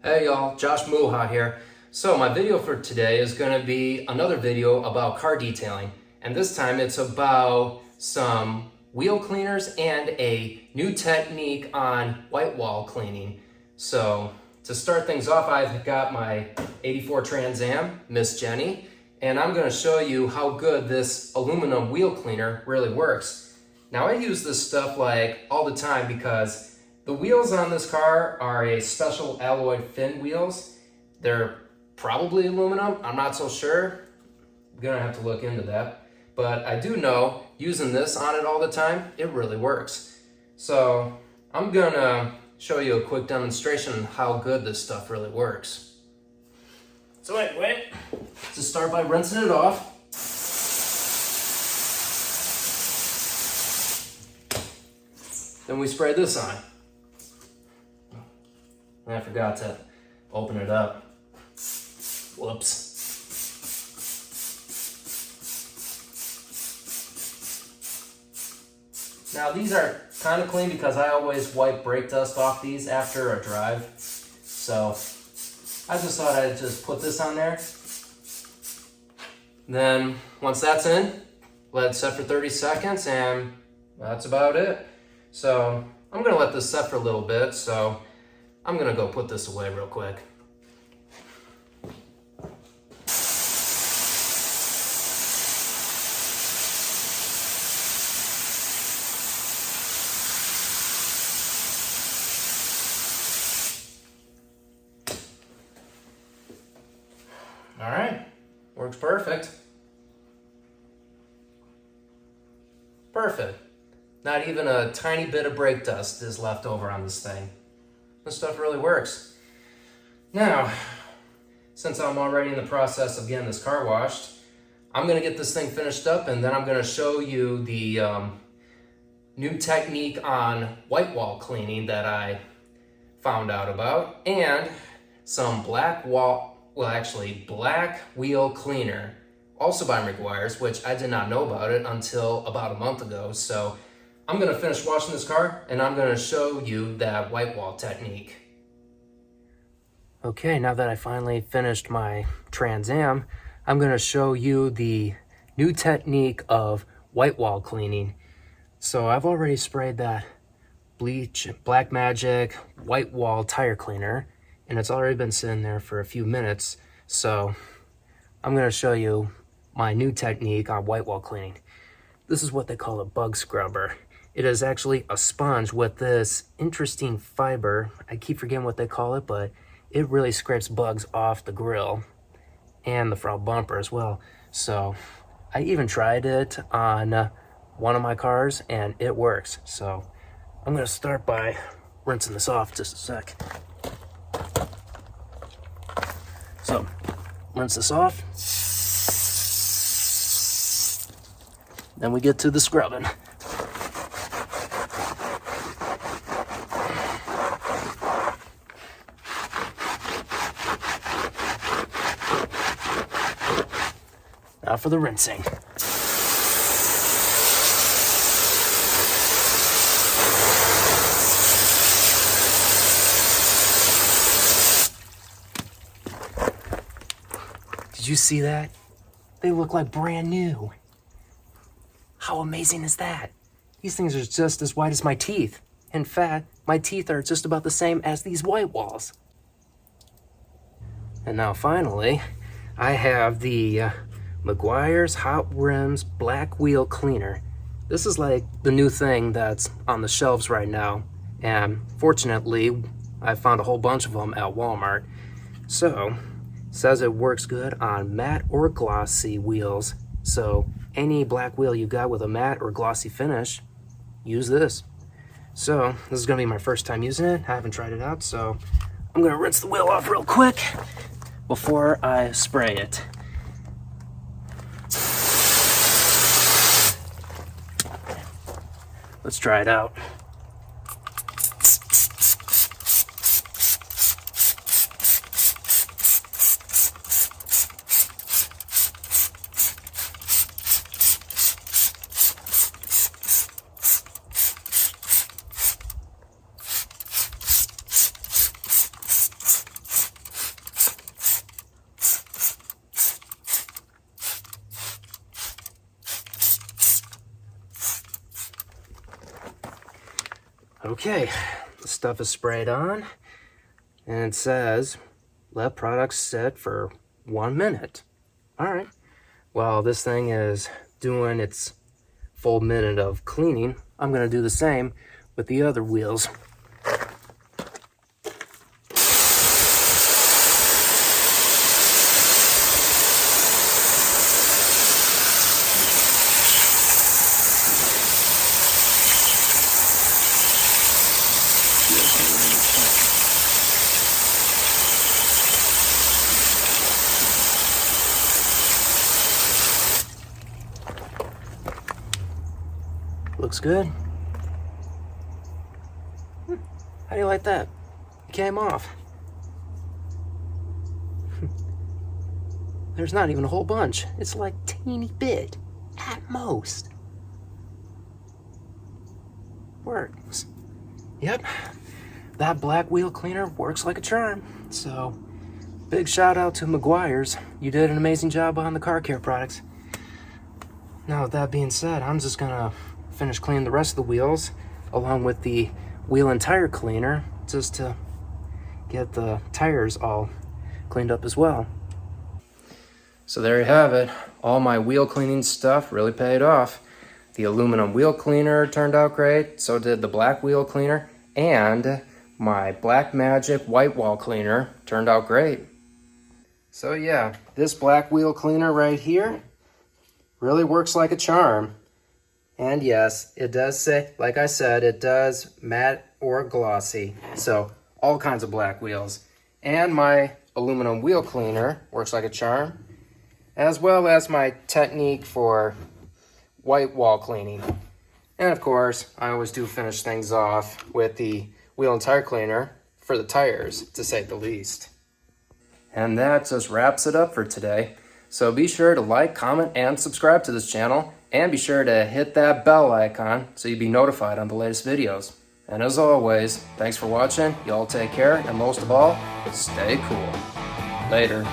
Hey y'all, Josh Muha here. So my video for today is going to be another video about car detailing, and this time it's about some wheel cleaners and a new technique on whitewall cleaning. So to start things off, I've got my 84 Trans Am, Miss Jenny, and I'm going to show you how good this aluminum wheel cleaner really works. Now I use this stuff like all the time because the wheels on this car are a special alloy fin wheels. They're probably aluminum, I'm not so sure. I'm gonna have to look into that. But I do know, using this on it all the time, it really works. So I'm gonna show you a quick demonstration on how good this stuff really works. So wait. To start by rinsing it off. Then we spray this on. And I forgot to open it up. Whoops. Now these are kind of clean because I always wipe brake dust off these after a drive. So I just thought I'd just put this on there. Then once that's in, let it set for 30 seconds and that's about it. So I'm gonna let this set for a little bit, so I'm gonna go put this away real quick. All right, works perfect. Perfect. Not even a tiny bit of brake dust is left over on this thing. This stuff really works. Now, since I'm already in the process of getting this car washed, I'm gonna get this thing finished up and then I'm gonna show you the new technique on whitewall cleaning that I found out about, and some black wheel cleaner, also by Meguiar's, which I did not know about it until about a month ago. So I'm gonna finish washing this car and I'm gonna show you that whitewall technique. Okay, now that I finally finished my Trans Am, I'm gonna show you the new technique of whitewall cleaning. So I've already sprayed that bleach, Black Magic whitewall tire cleaner, and it's already been sitting there for a few minutes. So I'm gonna show you my new technique on whitewall cleaning. This is what they call a bug scrubber. It is actually a sponge with this interesting fiber. I keep forgetting what they call it, but it really scrapes bugs off the grill and the front bumper as well. So I even tried it on one of my cars and it works. So I'm gonna start by rinsing this off just a sec. So rinse this off. Then we get to the scrubbing. Now for the rinsing. Did you see that? They look like brand new. How amazing is that? These things are just as white as my teeth. In fact, my teeth are just about the same as these white walls. And now finally, I have the Meguiar's Hot Rims Black Wheel Cleaner. This is like the new thing that's on the shelves right now. And fortunately, I found a whole bunch of them at Walmart. So, it says it works good on matte or glossy wheels. So, any black wheel you got with a matte or glossy finish, use this. So, this is gonna be my first time using it. I haven't tried it out, so I'm gonna rinse the wheel off real quick before I spray it. Let's try it out. Okay, the stuff is sprayed on, and it says, let products sit for 1 minute. All right, while this thing is doing its full minute of cleaning, I'm gonna do the same with the other wheels. Looks good. How do you like that? It came off. There's not even a whole bunch. It's like teeny bit at most. Works. Yep, that black wheel cleaner works like a charm. So, big shout out to Meguiar's. You did an amazing job on the car care products. Now, with that being said, I'm just gonna finish cleaning the rest of the wheels along with the wheel and tire cleaner just to get the tires all cleaned up as well. So there you have it. All my wheel cleaning stuff really paid off. The aluminum wheel cleaner turned out great, so did the black wheel cleaner, and my Black Magic Whitewall cleaner turned out great. So yeah, this black wheel cleaner right here really works like a charm. And yes, it does say, like I said, it does matte or glossy. So all kinds of black wheels. And my aluminum wheel cleaner works like a charm, as well as my technique for white wall cleaning. And of course, I always do finish things off with the wheel and tire cleaner for the tires, to say the least. And that just wraps it up for today. So be sure to like, comment, and subscribe to this channel. And be sure to hit that bell icon so you'll be notified on the latest videos. And as always, thanks for watching. Y'all take care, and most of all, stay cool. Later.